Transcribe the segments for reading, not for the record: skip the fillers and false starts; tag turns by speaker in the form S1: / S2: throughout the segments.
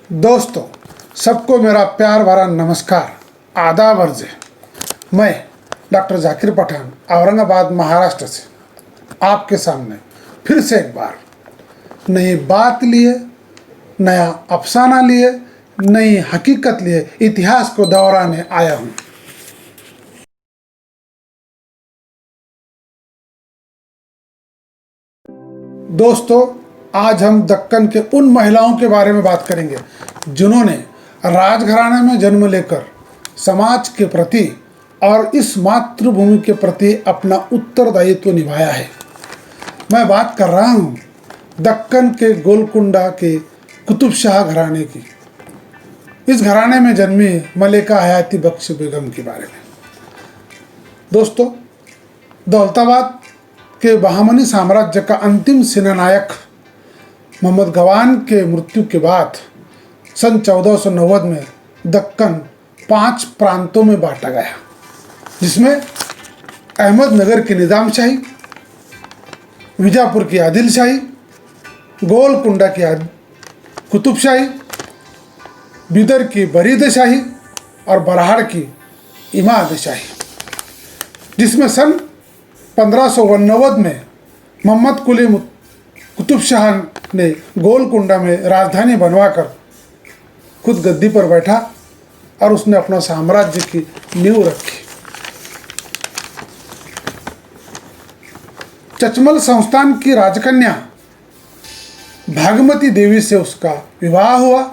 S1: दोस्तों, सबको मेरा प्यार भरा नमस्कार, आदाब अर्ज़ है। मैं डॉक्टर जाकिर पठान औरंगाबाद महाराष्ट्र से आपके सामने फिर से एक बार नई बात लिए, नया अफसाना लिए, नई हकीकत लिए इतिहास को दोहराने आया हूँ। दोस्तों, आज हम दक्कन के उन महिलाओं के बारे में बात करेंगे जिन्होंने राजघराने में जन्म लेकर समाज के प्रति और इस मातृभूमि के प्रति अपना उत्तरदायित्व निभाया है। मैं बात कर रहा हूँ दक्कन के गोलकुंडा के कुतुब शाह घराने की। इस घराने में जन्मी मलिका हयाती बख्श बेगम के बारे में। दोस्तों, दौलताबाद के बहामनी साम्राज्य का अंतिम सेनानायक मोहम्मद गवान के मृत्यु के बाद सन 1490 में दक्कन 5 प्रांतों में बांटा गया, जिसमें अहमदनगर की निज़ामशाही, विजापुर की आदिलशाही, गोलकुंडा की कुतुबशाही, बिदर की बरीदशाही और बरहाड़ की इमादशाही, जिसमें सन 1589 में मोहम्मद कुली कुतुब शाह ने गोलकुंडा में राजधानी बनवाकर खुद गद्दी पर बैठा और उसने अपना साम्राज्य की नींव रखी। चचमल संस्थान की राजकन्या भागमती देवी से उसका विवाह हुआ,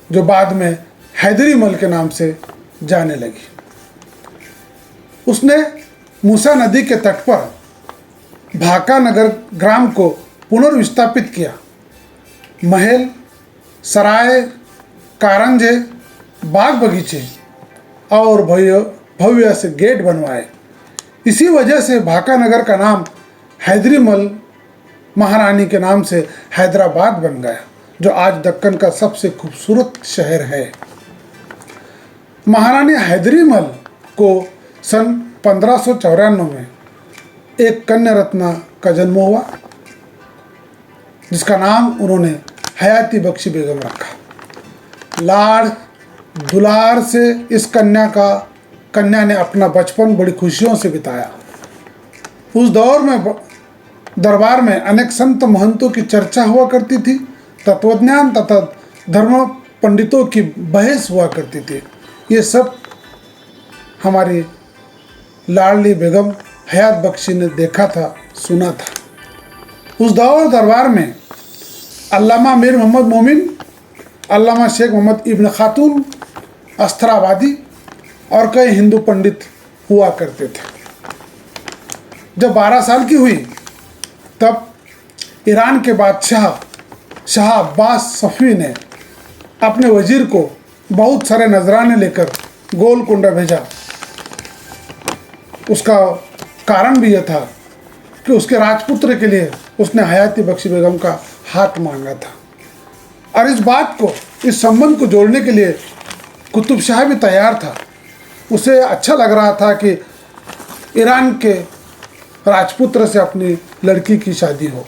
S1: जो बाद में हैदरी मल के नाम से जाने लगी। उसने मूसा नदी के तट पर भाका नगर ग्राम को पुनर्विस्थापित किया। महल, सराय, कारंजे, बाग बगीचे और भव्य से गेट बनवाए। इसी वजह से भाका नगर का नाम हैदरी मल महारानी के नाम से हैदराबाद बन गया, जो आज दक्कन का सबसे खूबसूरत शहर है। महारानी हैदरी मल को सन 1594 में एक कन्या रत्ना का जन्म हुआ, जिसका नाम उन्होंने हयाती बख्श बेगम रखा। लाड़ दुलार से इस कन्या ने अपना बचपन बड़ी खुशियों से बिताया। उस दौर में दरबार में अनेक संत महंतों की चर्चा हुआ करती थी, तत्वज्ञान तथा धर्म पंडितों की बहस हुआ करती थी। ये सब हमारी लाडली बेगम हयात बख्शी ने देखा था, सुना था। उस दरबार में अल्लामा मीर मोहम्मद मोमिन, अल्लामा शेख मोहम्मद इब्न खातून अस्त्राबादी और कई हिंदू पंडित हुआ करते थे। जब 12 साल की हुई तब ईरान के बादशाह शाह अब्बास सफ़वी ने अपने वजीर को बहुत सारे नजराने लेकर गोलकुंडा भेजा। उसका कारण भी यह था कि उसके राजपुत्र के लिए उसने हयाती बख्श बेगम का हाथ मांगा था, और इस बात को, इस संबंध को जोड़ने के लिए कुतुब शाह भी तैयार था। उसे अच्छा लग रहा था कि ईरान के राजपुत्र से अपनी लड़की की शादी हो,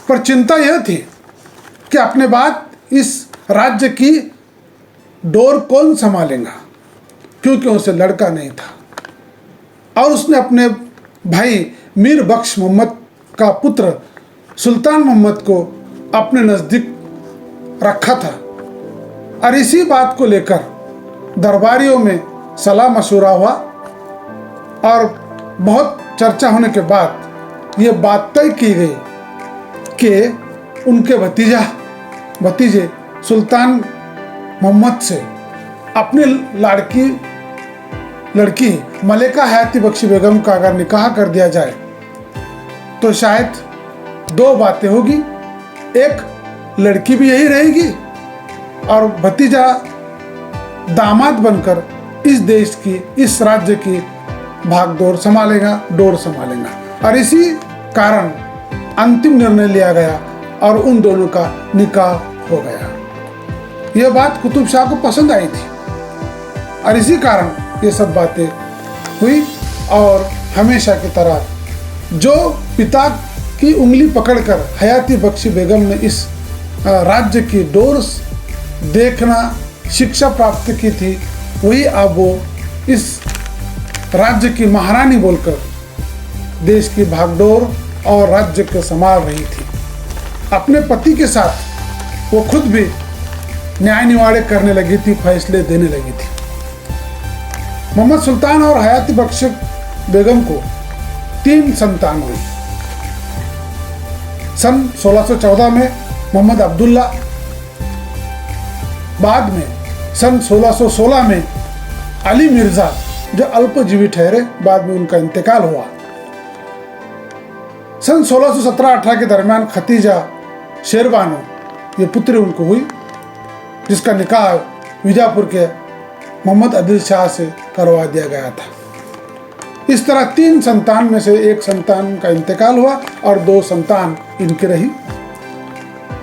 S1: पर चिंता यह थी कि अपने बाद इस राज्य की डोर कौन संभालेगा, क्योंकि उसे लड़का नहीं था। और उसने अपने भाई मीर बख्श मोहम्मद का पुत्र सुल्तान मोहम्मद को अपने नज़दीक रखा था, और इसी बात को लेकर दरबारियों में सलाह मशवरा हुआ, और बहुत चर्चा होने के बाद ये बात तय की गई कि उनके भतीजे सुल्तान मोहम्मद से अपनी लड़की मलिका हयाती बख्श बेगम का अगर निकाह कर दिया जाए तो शायद 2 बातें होगी। एक, लड़की भी यही रहेगी और भतीजा दामाद बनकर इस देश की, इस राज्य की भागदौड़ संभालेगा, डोर संभालेगा। और इसी कारण अंतिम निर्णय लिया गया और उन दोनों का निकाह हो गया। यह बात कुतुब शाह को पसंद आई थी, और इसी कारण ये सब बातें हुई। और हमेशा की तरह जो पिता की उंगली पकड़कर हयाती बख्श बेगम ने इस राज्य की डोर देखना शिक्षा प्राप्त की थी, वही अब वो इस राज्य की महारानी बोलकर देश की भागडोर और राज्य को संभाल रही थी। अपने पति के साथ वो खुद भी न्याय निवाड़े करने लगी थी, फैसले देने लगी थी। मोहम्मद सुल्तान और हयाती बख्श बेगम को 3 संतान हुई। सन 1614 में मोहम्मद अब्दुल्ला, बाद में सन 1616 में अली मिर्जा जो अल्पजीवी ठहरे, बाद में उनका इंतकाल हुआ। सन 1617-18 के दरमियान खतीजा शेरबानो ये पुत्री उनको हुई, जिसका निकाह विजापुर के मोहम्मद आदिल शाह से करवा दिया गया था। इस तरह 3 संतान में से एक संतान का इंतकाल हुआ और 2 संतान इनकी रही।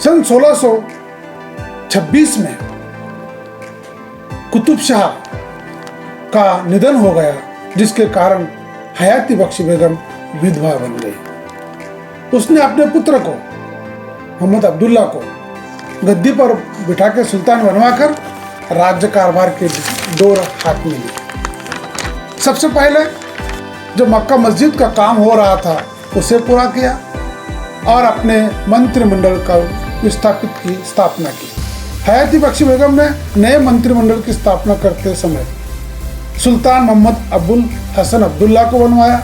S1: सन 1626 में कुतुब शाह का निधन हो गया, जिसके कारण हयाती बख्श बेगम विधवा बन गई। उसने अपने पुत्र को मोहम्मद अब्दुल्ला को गद्दी पर बिठा के सुल्तान बनवाकर राज्य कारभार के डोर हाथ में ली। सबसे पहले जो मक्का मस्जिद का काम हो रहा था उसे पूरा किया और अपने मंत्रिमंडल का विस्थापित की स्थापना की। हयाती बख्श बेगम ने नए मंत्रिमंडल की स्थापना करते समय सुल्तान मोहम्मद अबुल हसन अब्दुल्ला को बनवाया,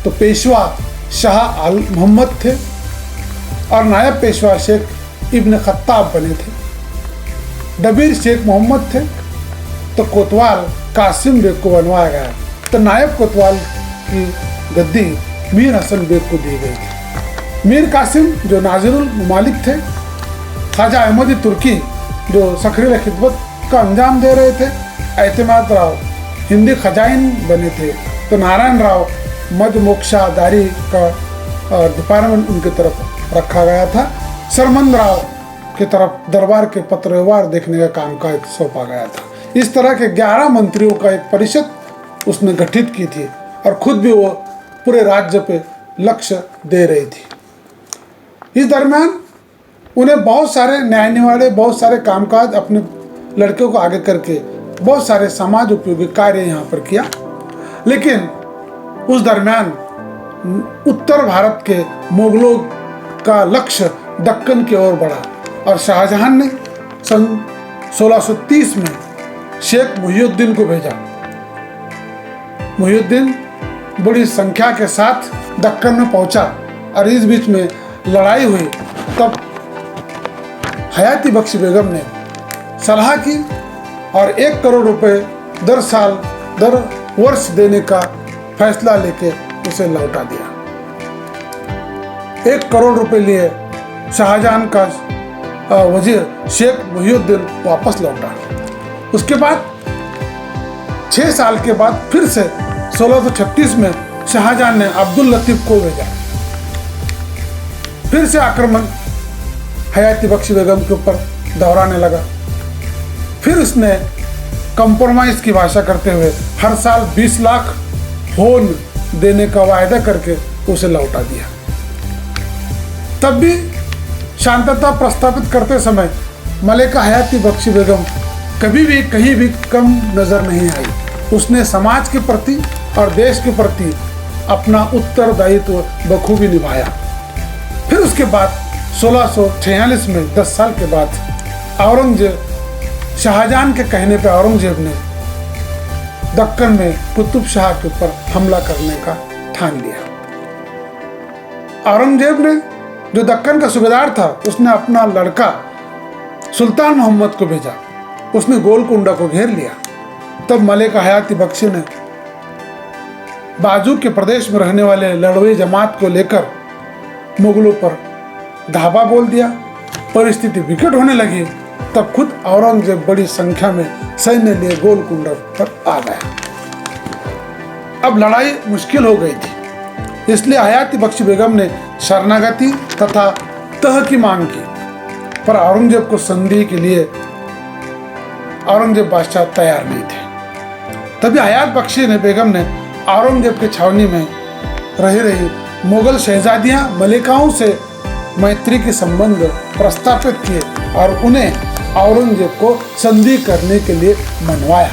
S1: तो पेशवा शाह आल मोहम्मद थे और नायब पेशवा शेख इब्न खत्ताब बने थे। डबीर शेख मोहम्मद थे, तो कोतवाल कासिम बेग को बनवाया गया, तो नायब कोतवाल की गद्दी मीर हसन बेग को दी गई थी। मीर कासिम जो नाजिरुल ममालिक थे, ख्वाजा अहमदी तुर्की जो सखरील खिदमत का अंजाम दे रहे थे, एतमाद राव हिंदी खजाइन बने थे, तो नारायण राव मद मोक्षादारी का डिपार्टमेंट उनकी तरफ रखा गया था। सरमंद राव की तरफ दरबार के पत्र व्यवहार देखने का कामकाज सौंपा गया था। इस तरह के 11 मंत्रियों का एक परिषद उसने गठित की थी और खुद भी वो पूरे राज्य पे लक्ष्य दे रही थी। इस दरमियान उन्हें बहुत सारे न्याय निवाड़े, बहुत सारे कामकाज अपने लड़के को आगे करके बहुत सारे समाज उपयोगी कार्य यहाँ पर किया। लेकिन उस दरमियान उत्तर भारत के मुगलों का लक्ष्य दक्कन की ओर बढ़ा और शाहजहां ने सन 1630 में शेख मुहिउद्दीन को भेजा। मुहिउद्दीन बड़ी संख्या के साथ दक्कन में पहुंचा और इस बीच में लड़ाई हुई। तब हयाती बख्श बेगम ने सलाह की और 1 करोड़ रुपए दर वर्ष देने का फैसला लेके उसे लौटा दिया। 1 करोड़ रुपए लिए शाहजहां का वजीर शेख मुहिउद्दीन वापस लौटा। उसके बाद 6 साल के बाद फिर से 1636 में शाहजहां ने अब्दुल लतीफ को भेजा। फिर से आक्रमण हयाती बख्श बेगम के ऊपर दोहराने लगा। फिर उसने कंप्रोमाइज की भाषा करते हुए हर साल 20 लाख होन देने का वायदा करके उसे लौटा दिया। तब भी शांतता प्रस्तावित करते समय मलिका हयाती बख्श बेगम कभी भी कहीं भी कम नजर नहीं आई। उसने समाज के प्रति और देश के प्रति अपना उत्तरदायित्व बखूबी निभाया। फिर उसके बाद 1646 में 10 साल के बाद औरंगजेब, शाहजहां के कहने पर औरंगजेब ने दक्कन में कुतुब शाह के ऊपर हमला करने का ठान लिया। औरंगजेब ने जो दक्कन का सूबेदार था, उसने अपना लड़का सुल्तान मोहम्मद को भेजा। उसने गोलकुंडा को घेर लिया। तब मलिका हयाती बख्श ने बाजू के प्रदेश में रहने वाले लड़वई जमात को लेकर मुगलों पर धावा बोल दिया। परिस्थिति विकट होने लगी। तब खुद औरंगजेब बड़ी संख्या में सैन्य लिए गोलकुंडा पर आ गया। अब लड़ाई मुश्किल हो गई थी, इसलिए हयाती बख्श बेगम ने शरणागति तथा तह की मांग की, पर औरंगजेब को संधि के लिए औरंगजेब बादशाह तैयार नहीं थे। तभी हयात बख्श बेगम ने औरंगजेब की छावनी में रही मुगल शहजादियां मलिकाओं से मैत्री के संबंध प्रस्तापित किए और उन्हें औरंगजेब को संधि करने के लिए मनवाया।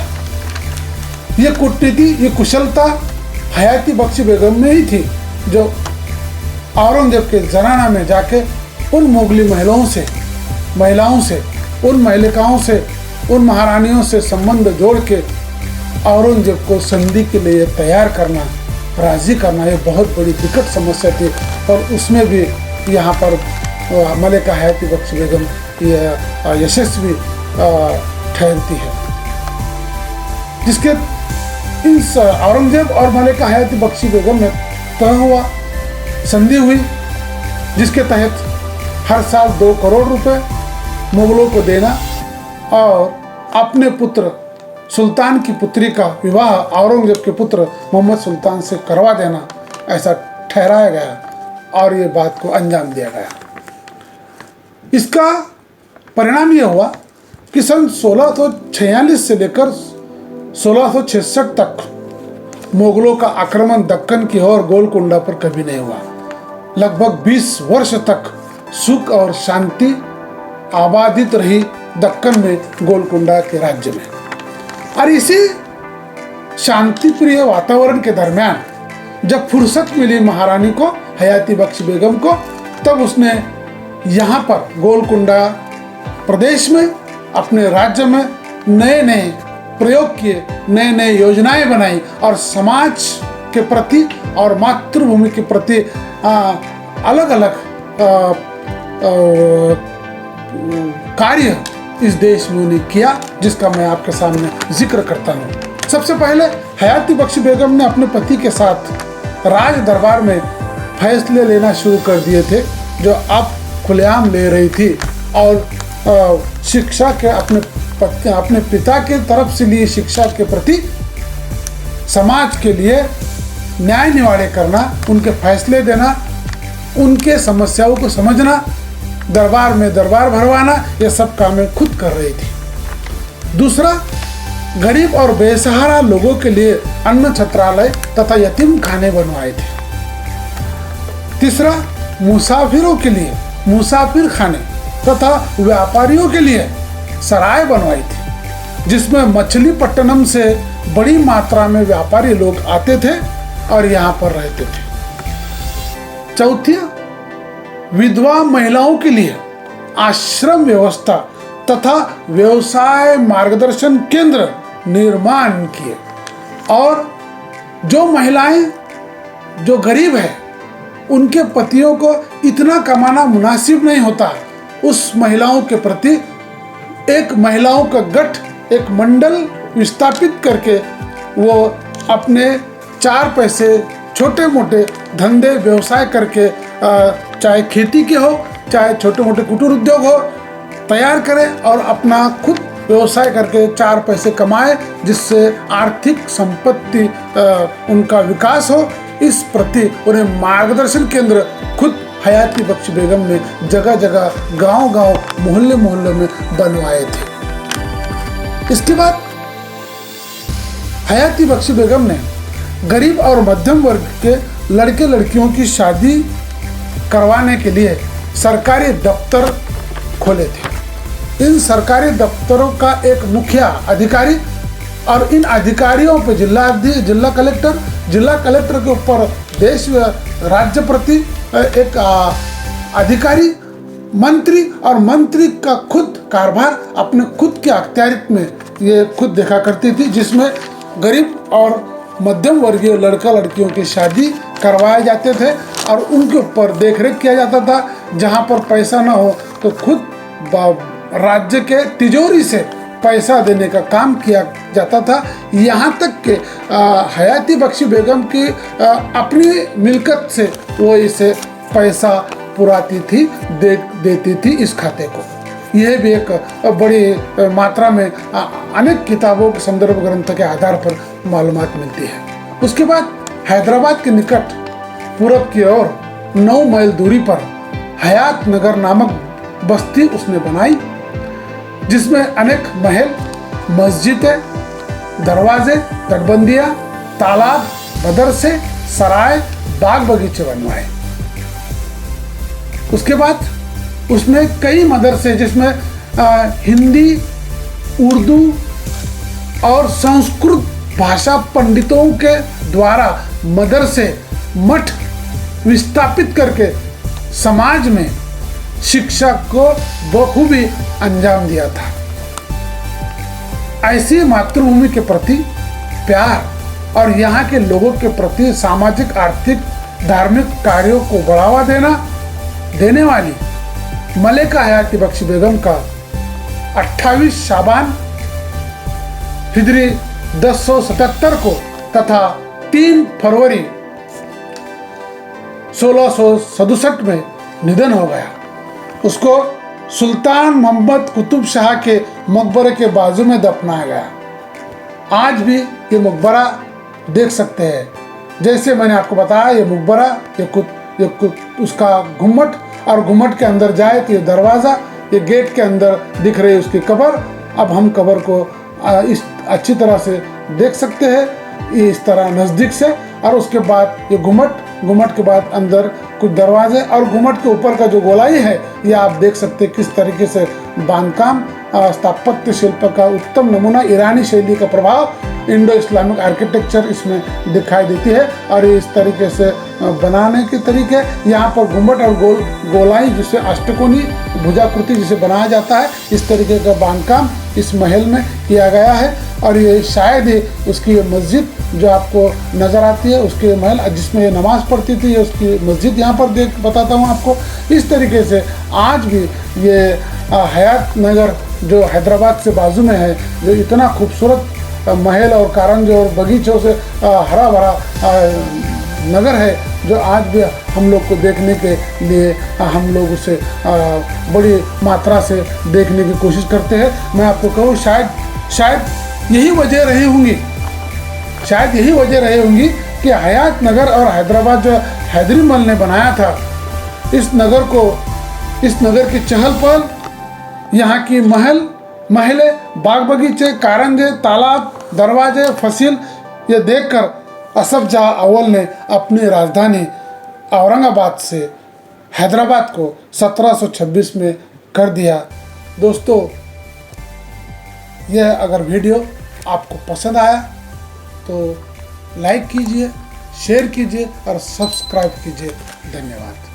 S1: ये कूटनीति, ये कुशलता हयाती बख्शी बेगम में ही थी, जो औरंगजेब के जनाना में जाके उन मुगली महिलाओं से, उन महिलिकाओं से, उन महारानियों से संबंध जोड़ के औरंगजेब को संधि के लिए तैयार करना, राजी करना, ये बहुत बड़ी विकट समस्या थी। और उसमें भी यहाँ पर मलिका हयाती बख्शी बेगम यशस्वी ठहरती है, जिसके इस औरंगजेब और मलिका हयाती बख्शी बेगम में तय हुआ, संधि हुई, जिसके तहत हर साल 2 करोड़ रुपए मुगलों को देना और अपने पुत्र सुल्तान की पुत्री का विवाह औरंगजेब के पुत्र मोहम्मद सुल्तान से करवा देना, ऐसा ठहराया गया और ये बात को अंजाम दिया गया। इसका परिणाम ये हुआ कि सन 1646 से लेकर 1666 तक मुगलों का आक्रमण दक्कन की ओर गोलकुंडा पर कभी नहीं हुआ। लगभग 20 वर्ष तक सुख और शांति आबादित रही दक्कन में, गोलकुंडा के राज्य में। और इसी शांति प्रिय वातावरण के दरमियान जब फुर्सत मिली महारानी को, हयाती बख्शी बेगम को, तब उसने यहाँ पर गोलकुंडा प्रदेश में, अपने राज्य में नए नए प्रयोग किए, नए नए योजनाएं बनाई और समाज के प्रति और मातृभूमि के प्रति अलग अलग कार्य इस देश में उन्हें किया, जिसका मैं आपके सामने जिक्र करता हूँ। सबसे पहले हयाती बख्शी बेगम ने अपने पति के साथ राज दरबार में फैसले लेना शुरू कर दिए थे, जो अब खुलेआम ले रही थी, और शिक्षा के अपने पिता के तरफ से लिए शिक्षा के प्रति समाज के लिए न्याय निवाड़े करना, उनके फैसले देना, उनके समस्याओं को समझना, दरबार में दरबार भरवाना, ये सब कामें खुद कर रही थी। दूसरा, गरीब और बेसहारा लोगों के लिए अन्न छत्रालय तथा यतीम खाने बनवाए थे। तीसरा, मुसाफिरों के लिए मुसाफिर खाने तथा व्यापारियों के लिए सराय बनवाई थी, जिसमें मछलीपट्टनम से बड़ी मात्रा में व्यापारी लोग आते थे और यहाँ पर रहते थे। चौथी, विधवा महिलाओं के लिए आश्रम व्यवस्था तथा व्यवसाय मार्गदर्शन केंद्र निर्माण किए, और जो महिलाएं जो गरीब है, उनके पतियों को इतना कमाना मुनासिब नहीं होता, उस महिलाओं के प्रति एक महिलाओं का गठ, एक मंडल विस्थापित करके वो अपने 4 पैसे छोटे मोटे धंधे व्यवसाय करके, चाहे खेती के हो, चाहे छोटे मोटे कुटीर उद्योग हो, तैयार करें और अपना खुद व्यवसाय करके 4 पैसे कमाए, जिससे आर्थिक संपत्ति उनका विकास हो। इस प्रति उन्हें मार्गदर्शन केंद्र खुद हयाती बख्शी बेगम ने जगह जगह, गांव-गांव, मोहल्ले-मोहल्ले में बनवाए थे। इसके बाद हयाती बख्शी बेगम ने गरीब और मध्यम वर्ग के लड़के लड़कियों की शादी करवाने के लिए सरकारी दफ्तर खोले थे। इन सरकारी दफ्तरों का एक मुखिया अधिकारी और इन अधिकारियों पर जिला कलेक्टर के ऊपर देश राज्य प्रति एक अधिकारी, मंत्री, और मंत्री का खुद कारभार अपने खुद के अख्तियारियत में ये खुद देखा करती थी, जिसमें गरीब और मध्यम वर्गीय लड़का लड़कियों की शादी करवाए जाते थे और उनके ऊपर देखरेख किया जाता था। जहाँ पर पैसा ना हो तो खुद राज्य के तिजोरी से पैसा देने का काम किया जाता था। यहाँ तक कि हयाती बख्शी बेगम की अपनी मिल्कत से वो इसे पैसा पुराती थी, देती थी इस खाते को। यह भी एक बड़ी मात्रा में अनेक किताबों के संदर्भ ग्रंथ के आधार पर मालूमात मिलती है। उसके बाद हैदराबाद के निकट पूरब की ओर 9 मील दूरी पर हयात नगर नामक बस्ती उसने बनाई, जिसमें अनेक महल, मस्जिदें, दरवाजे, तटबंदियां, तालाब, मदरसे, सराय, बाग बगीचे बनवाए। उसके बाद उसने कई मदरसे जिसमें हिंदी, उर्दू और संस्कृत भाषा पंडितों के द्वारा मदरसे, मठ विस्थापित करके समाज में शिक्षा को बखूबी अंजाम दिया था। ऐसी मातृभूमि के प्रति प्यार और यहाँ के लोगों के प्रति सामाजिक, आर्थिक, धार्मिक कार्यों को बढ़ावा देने वाली मलिका हयाती बख्शी बेगम का 28 शाबान हिजरी 1077 को तथा 3 फरवरी 1667 में निधन हो गया। उसको सुल्तान मोहम्मद कुतुब शाह के मकबरे के बाजू में दफनाया गया। आज भी ये मकबरा देख सकते हैं। जैसे मैंने आपको बताया, ये मकबरा, उसका घुम्मट, और घुम्मट के अंदर जाए तो ये दरवाज़ा, ये गेट के अंदर दिख रही है उसकी कब्र। अब हम कब्र को इस अच्छी तरह से देख सकते हैं, ये इस तरह नज़दीक से। और उसके बाद ये घुम्मट के बाद अंदर कुछ दरवाजे, और घुम्मट के ऊपर का जो गोलाई है, ये आप देख सकते हैं किस तरीके से बांधकाम, स्थापत्य शिल्प का उत्तम नमूना, ईरानी शैली का प्रभाव, इंडो इस्लामिक आर्किटेक्चर इसमें दिखाई देती है। और इस तरीके से बनाने के तरीके, यहाँ पर घुम्मट और गोलाई जिसे अष्टकोणी भुजाकृति जिसे बनाया जाता है, इस तरीके का बांधकाम इस महल में किया गया है। और ये शायद ही उसकी मस्जिद जो आपको नज़र आती है, उसके महल जिसमें ये नमाज़ पढ़ती थी, ये उसकी मस्जिद यहाँ पर बताता हूँ आपको। इस तरीके से आज भी ये हयात नगर जो हैदराबाद से बाजू में है, जो इतना खूबसूरत महल और कारंजे और बगीचों से हरा भरा नगर है, जो आज भी हम लोग को देखने के लिए हम लोग उसे बड़ी मात्रा से देखने की कोशिश करते हैं। मैं आपको कहूँ, शायद यही वजह रही होंगी कि हयात नगर और हैदराबाद जो हैदरी महल ने बनाया था, इस नगर की चहल पहल, यहाँ की महलें, बाग बगीचे, कारंजे, तालाब, दरवाजे, फसील, ये देखकर असफ जहाँ अव्वल ने अपनी राजधानी औरंगाबाद से हैदराबाद को 1726 में कर दिया। दोस्तों, यह अगर वीडियो आपको पसंद आया तो लाइक कीजिए, शेयर कीजिए और सब्सक्राइब कीजिए। धन्यवाद।